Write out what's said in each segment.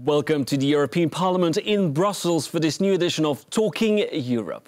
Welcome to the European Parliament in Brussels for this new edition of Talking Europe.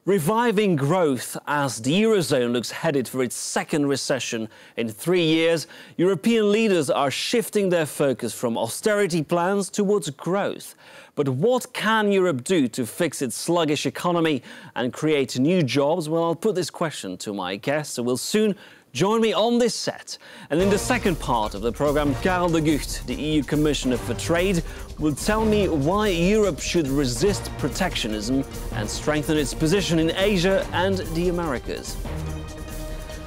Reviving growth as the Eurozone looks headed for its second recession in 3 years, European leaders are shifting their focus from austerity plans towards growth. But what can Europe do to fix its sluggish economy and create new jobs? Well, I'll put this question to my guests who will soon join me on this set. And in the second part of the programme, Karel de Gucht, the EU Commissioner for Trade, will tell me why Europe should resist protectionism and strengthen its position in Asia and the Americas.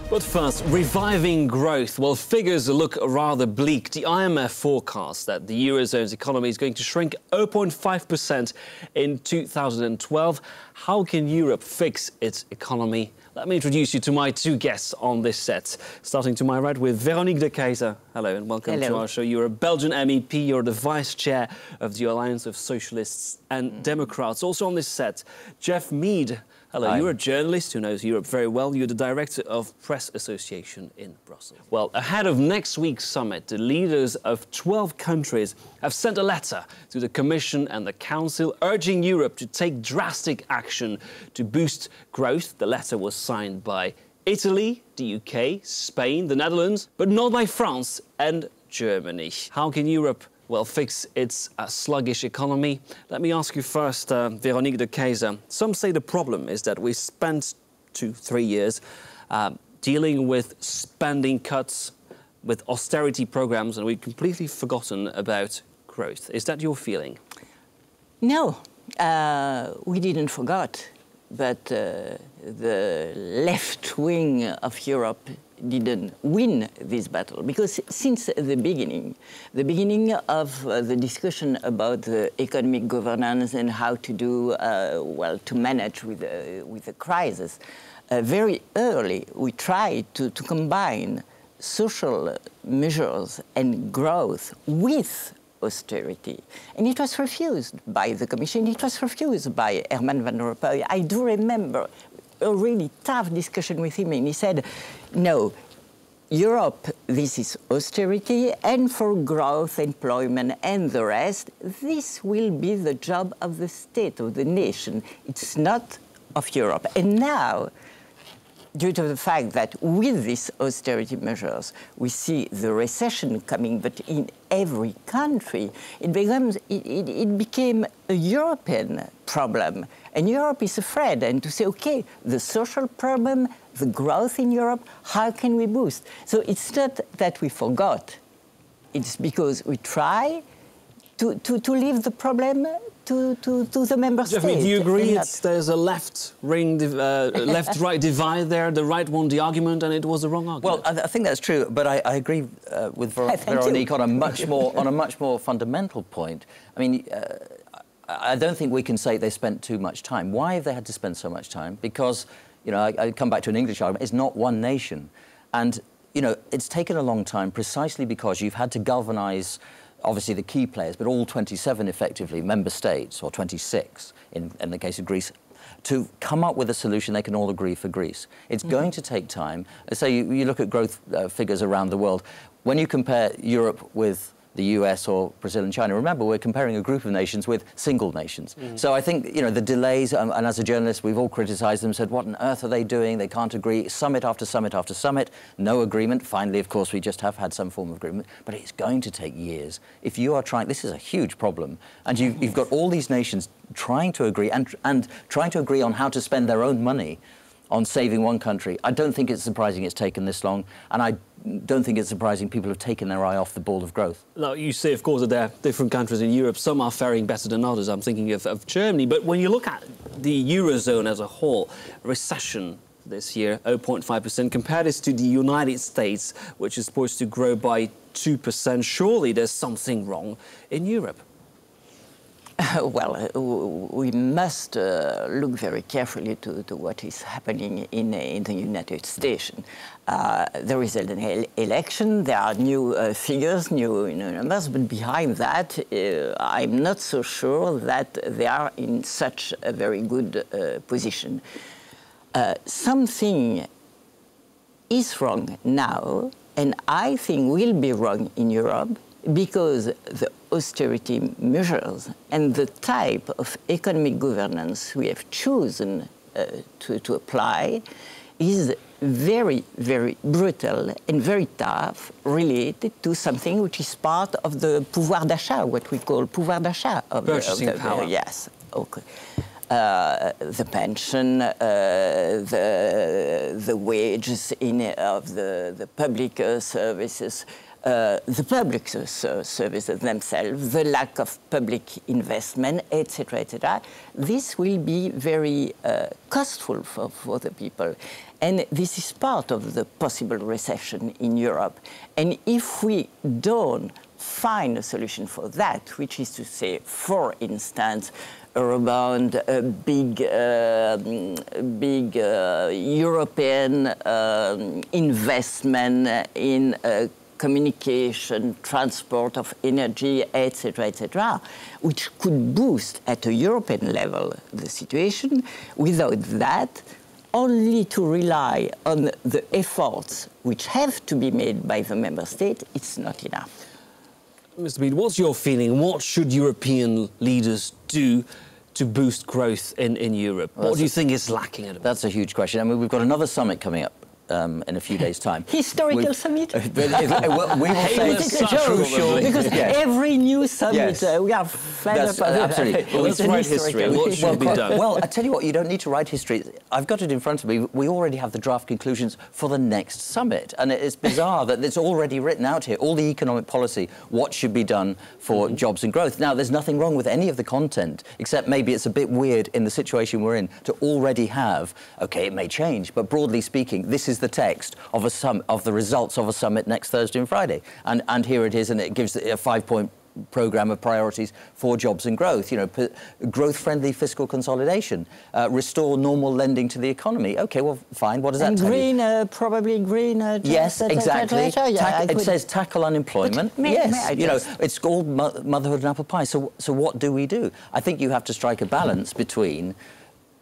But first, reviving growth. Well, figures look rather bleak. The IMF forecasts that the Eurozone's economy is going to shrink 0.5% in 2012. How can Europe fix its economy? Let me introduce you to my two guests on this set. Starting to my right with Véronique de Keyser. Hello and welcome to our show. You're a Belgian MEP. You're the Vice Chair of the Alliance of Socialists and Democrats. Also on this set, Jeff Mead. Hello, Hi. You're a journalist who knows Europe very well. You're the Director of Press Association in Brussels. Well, ahead of next week's summit, the leaders of 12 countries have sent a letter to the Commission and the Council urging Europe to take drastic action to boost growth. The letter was signed by Italy, the UK, Spain, the Netherlands, but not by France and Germany. How can Europe fix its sluggish economy? Let me ask you first, Véronique de Keyser. Some say the problem is that we spent 2-3 years dealing with spending cuts, with austerity programs, and we've completely forgotten about growth. Is that your feeling? No, we didn't forget, but the left wing of Europe didn't win this battle, because since the beginning of the discussion about the economic governance and how to do, to manage with the crisis, very early we tried to combine social measures and growth with austerity. And it was refused by the Commission, it was refused by Herman Van Rompuy. I do remember a really tough discussion with him, and he said, no, Europe, this is austerity, and for growth, employment, and the rest, this will be the job of the state, of the nation. It's not of Europe. And now, due to the fact that with these austerity measures, we see the recession coming, but in every country, it became a European problem. And Europe is afraid, and to say, okay, the social problem, the growth in Europe, how can we boost? So it's not that we forgot. It's because we try to leave the problem to the member states. Jeffrey, do you agree there's a left-right divide there? The right won the argument and it was the wrong argument? Well, I think that's true, but I agree with Véronique on a much more fundamental point. I mean, I don't think we can say they spent too much time. Why have they had to spend so much time? Because, you know, I come back to an English argument, it's not one nation. And, you know, it's taken a long time precisely because you've had to galvanise, obviously, the key players, but all 27, effectively, member states, or 26, in the case of Greece, to come up with a solution they can all agree for Greece. It's going to take time. Say you look at growth figures around the world. When you compare Europe with the US or Brazil and China, remember, we're comparing a group of nations with single nations. So I think, you know, the delays, and as a journalist, we've all criticised them, said, what on earth are they doing? They can't agree. Summit after summit after summit, no agreement. Finally, of course, we just have had some form of agreement, but it's going to take years. If you are trying, this is a huge problem, and you've got all these nations trying to agree and trying to agree on how to spend their own money on saving one country. I don't think it's surprising it's taken this long, and I don't think it's surprising people have taken their eye off the ball of growth. Now, you say, of course, that there are different countries in Europe. Some are faring better than others. I'm thinking of Germany. But when you look at the Eurozone as a whole, recession this year, 0.5%, compare this to the United States, which is supposed to grow by 2%. Surely there's something wrong in Europe. Well, we must look very carefully to what is happening in the United States. There is an election, there are new figures, new numbers, but behind that, I'm not so sure that they are in such a very good position. Something is wrong now, and I think will be wrong in Europe, because the austerity measures and the type of economic governance we have chosen to apply is very, very brutal and very tough, related to something which is part of the pouvoir d'achat, what we call pouvoir d'achat. Purchasing power. Yes, okay. The pension, the wages of the public services, the public services themselves, the lack of public investment, etc., etc. This will be very costful for the people. And this is part of the possible recession in Europe. And if we don't find a solution for that, which is to say, for instance, around a big European investment in communication, transport of energy, etc., etc., which could boost at a European level the situation. Without that, only to rely on the efforts which have to be made by the member state, it's not enough. Mr. Robeet, what's your feeling? What should European leaders do to boost growth in Europe? What do you think is lacking at the moment? That's a huge question. I mean, we've got another summit coming up in a few days' time. Historical summit? We will say it's crucial. Because every new summit, we are fed up. Absolutely. Well, let's write history. What should be done? Well, I tell you what, you don't need to write history. I've got it in front of me. We already have the draft conclusions for the next summit. And it's bizarre that it's already written out here, all the economic policy, what should be done for jobs and growth. Now, there's nothing wrong with any of the content, except maybe it's a bit weird in the situation we're in to already have, OK, it may change, but broadly speaking, this is the text of the results of a summit next Thursday and Friday. And here it is, and it gives a 5-point programme of priorities for jobs and growth. You know, growth-friendly fiscal consolidation, restore normal lending to the economy. OK, well, fine. What does that tell you? Probably green. Yes, exactly. It says tackle unemployment. Yes, you know, it's called motherhood and apple pie. So what do we do? I think you have to strike a balance between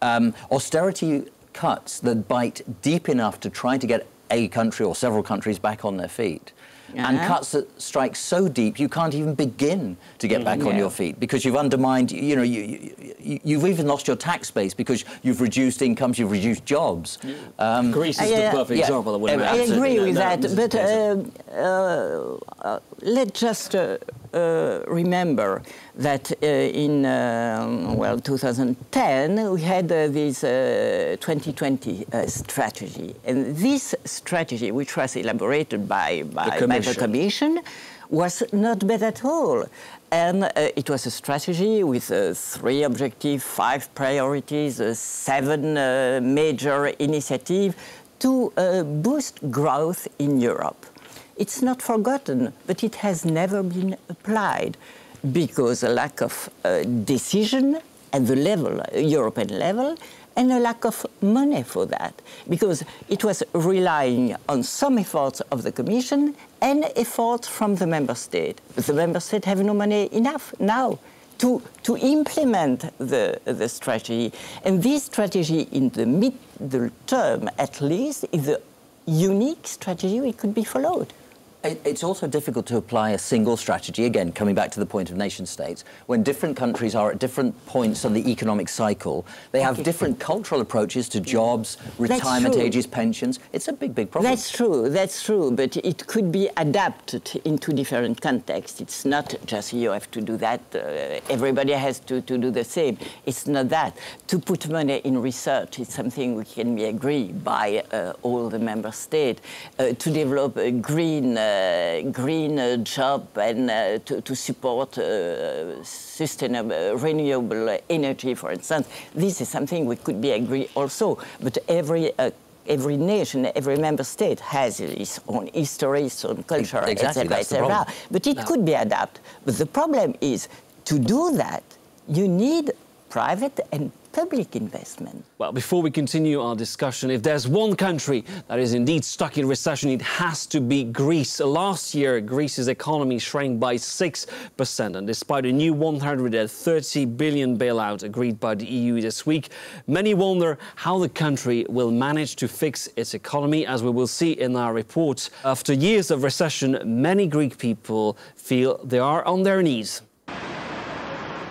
austerity cuts that bite deep enough to try to get a country or several countries back on their feet, and cuts that strike so deep you can't even begin to get back on your feet because you've undermined, you know, you've even lost your tax base because you've reduced incomes, you've reduced jobs. Greece is the perfect example. I agree with that, but let's just remember that in 2010 we had this 2020 strategy, and this strategy, which was elaborated by the Commission, was not bad at all. And it was a strategy with 3 objectives, 5 priorities, 7 major initiatives to boost growth in Europe. It's not forgotten, but it has never been applied because a lack of decision at the level, European level, and a lack of money for that, because it was relying on some efforts of the Commission and efforts from the member state. But the member state have no money enough now to implement the strategy. And this strategy in the middle term, at least, is a unique strategy which could be followed. It's also difficult to apply a single strategy, again, coming back to the point of nation-states, when different countries are at different points on the economic cycle. They have different cultural approaches to jobs, retirement ages, pensions. It's a big, big problem. That's true, but it could be adapted into different contexts. It's not just you have to do that, everybody has to do the same. It's not that. To put money in research is something which can be agreed by all the member states. To develop a green job and to support sustainable, renewable energy, for instance. This is something we could be agreed also. But every nation, every member state has its own history, its own culture, etc., etc. But it could be adapted. But the problem is, to do that, you need private and public investment. Well, before we continue our discussion, if there's one country that is indeed stuck in recession, it has to be Greece. Last year, Greece's economy shrank by 6%, and despite a new 130 billion bailout agreed by the EU this week, many wonder how the country will manage to fix its economy, as we will see in our report. After years of recession, many Greek people feel they are on their knees.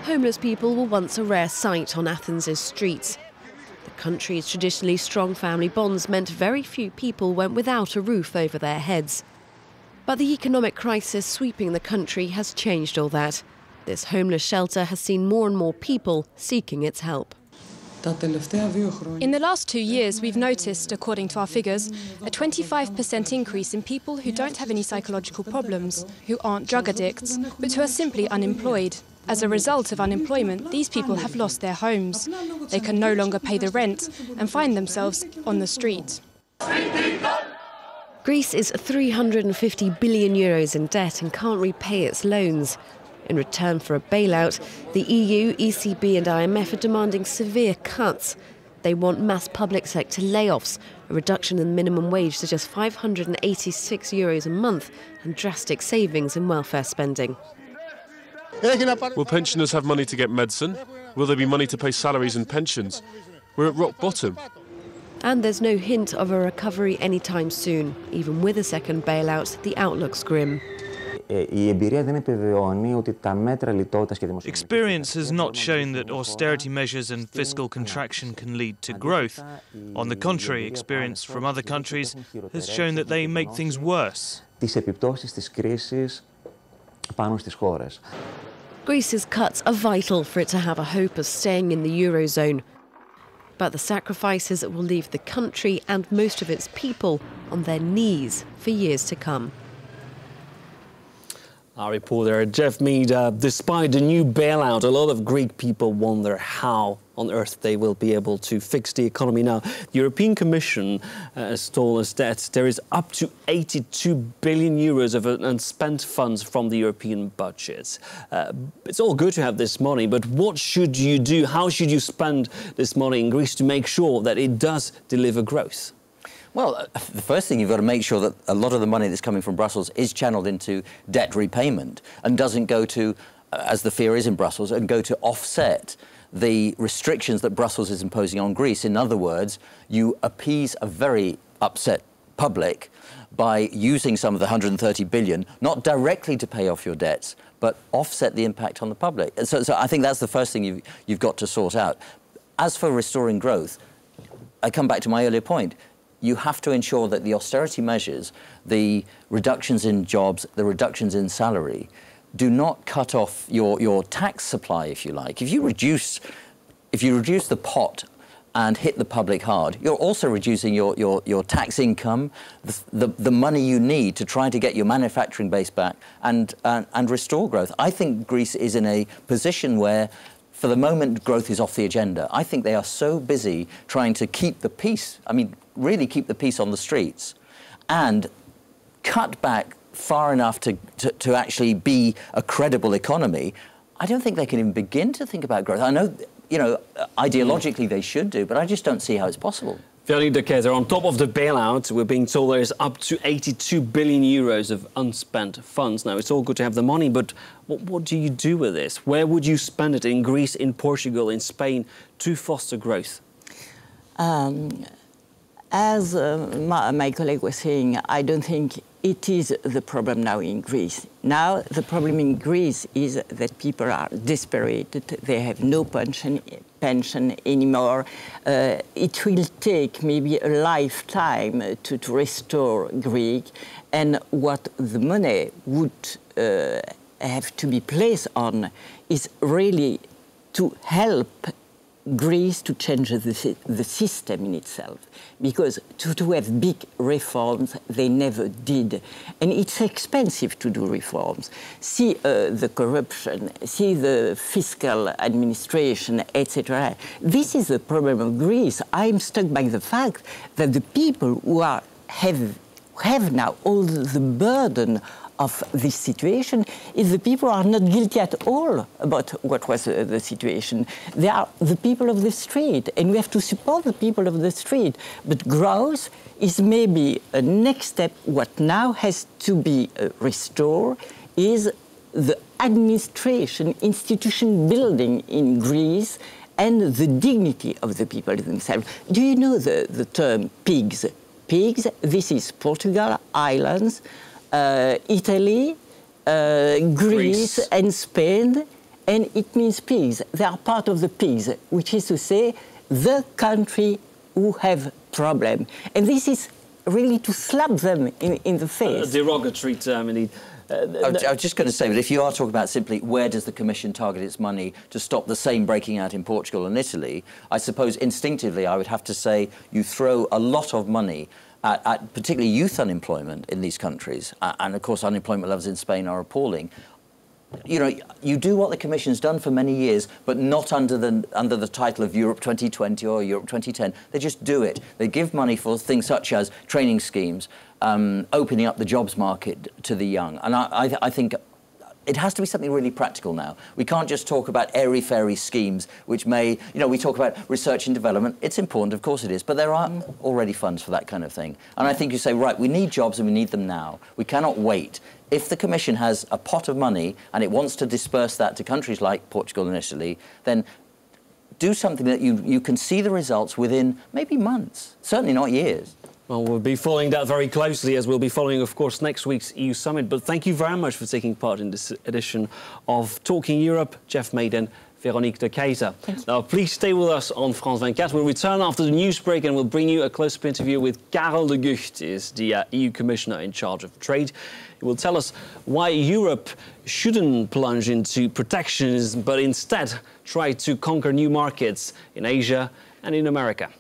Homeless people were once a rare sight on Athens' streets. The country's traditionally strong family bonds meant very few people went without a roof over their heads. But the economic crisis sweeping the country has changed all that. This homeless shelter has seen more and more people seeking its help. In the last 2 years, we've noticed, according to our figures, a 25% increase in people who don't have any psychological problems, who aren't drug addicts, but who are simply unemployed. As a result of unemployment, these people have lost their homes. They can no longer pay the rent and find themselves on the street. Greece is 350 billion euros in debt and can't repay its loans. In return for a bailout, the EU, ECB and IMF are demanding severe cuts. They want mass public sector layoffs, a reduction in minimum wage to just 586 euros a month and drastic savings in welfare spending. Will pensioners have money to get medicine? Will there be money to pay salaries and pensions? We're at rock bottom. And there's no hint of a recovery anytime soon. Even with a second bailout, the outlook's grim. Experience has not shown that austerity measures and fiscal contraction can lead to growth. On the contrary, experience from other countries has shown that they make things worse. Greece's cuts are vital for it to have a hope of staying in the Eurozone. But the sacrifices will leave the country and most of its people on their knees for years to come. Our reporter Jeff Mead, despite the new bailout, a lot of Greek people wonder how on earth they will be able to fix the economy now. The European Commission has told us that there is up to 82 billion euros of unspent funds from the European budget. It's all good to have this money, but what should you do? How should you spend this money in Greece to make sure that it does deliver growth? Well, the first thing you've got to make sure that a lot of the money that's coming from Brussels is channeled into debt repayment and doesn't go to, as the fear is in Brussels, and go to offset the restrictions that Brussels is imposing on Greece. In other words, you appease a very upset public by using some of the 130 billion, not directly to pay off your debts, but offset the impact on the public. So I think that's the first thing you've got to sort out. As for restoring growth, I come back to my earlier point. You have to ensure that the austerity measures, the reductions in jobs, the reductions in salary, do not cut off your tax supply, if you like. If you reduce the pot and hit the public hard, you're also reducing your tax income, the money you need to try to get your manufacturing base back and restore growth. I think Greece is in a position where, for the moment, growth is off the agenda. I think they are so busy trying to keep the peace, really keep the peace on the streets, and cut back far enough to actually be a credible economy. I don't think they can even begin to think about growth. I know, ideologically they should do, but I just don't see how it's possible. Veronique de Keyser, on top of the bailout, we're being told there is up to 82 billion euros of unspent funds. Now, it's all good to have the money, but what do you do with this? Where would you spend it in Greece, in Portugal, in Spain to foster growth? As my colleague was saying, I don't think it is the problem now in Greece. Now, the problem in Greece is that people are desperate. They have no pension anymore. It will take maybe a lifetime to restore Greece. And what the money would have to be placed on is really to help Greece to change the system in itself, because to have big reforms, they never did. And it's expensive to do reforms. See the corruption, see the fiscal administration, etc. This is the problem of Greece. I'm struck by the fact that the people who have now all the burden of this situation is the people are not guilty at all about what was the situation. They are the people of the street, and we have to support the people of the street. But growth is maybe a next step. What now has to be restored is the administration, institution building in Greece, and the dignity of the people themselves. Do you know the term pigs? Pigs, this is Portugal, islands, Italy, Greece and Spain, and it means pigs. They are part of the pigs, which is to say the country who have problem. And this is really to slap them in the face. A derogatory term, indeed. I was just going to say that if you are talking about simply where does the Commission target its money to stop the same breaking out in Portugal and Italy, I suppose instinctively I would have to say you throw a lot of money at particularly youth unemployment in these countries, and of course unemployment levels in Spain are appalling. You know, you do what the Commission's done for many years, but not under the title of Europe 2020 or Europe 2010. They just do it. They give money for things such as training schemes, opening up the jobs market to the young. And I think it has to be something really practical now. We can't just talk about airy-fairy schemes, which may, you know, we talk about research and development. It's important, of course it is, but there are already funds for that kind of thing. And I think you say, right, we need jobs and we need them now. We cannot wait. If the Commission has a pot of money and it wants to disperse that to countries like Portugal and Italy, then do something that you can see the results within maybe months, certainly not years. Well, we'll be following that very closely, as we'll be following, of course, next week's EU Summit. But thank you very much for taking part in this edition of Talking Europe. Jeff Maiden, Véronique de Keyser. Now, please stay with us on France 24. We'll return after the news break and we'll bring you a close-up interview with Karel de Gucht, is the EU Commissioner in charge of trade. He will tell us why Europe shouldn't plunge into protectionism, but instead try to conquer new markets in Asia and in America.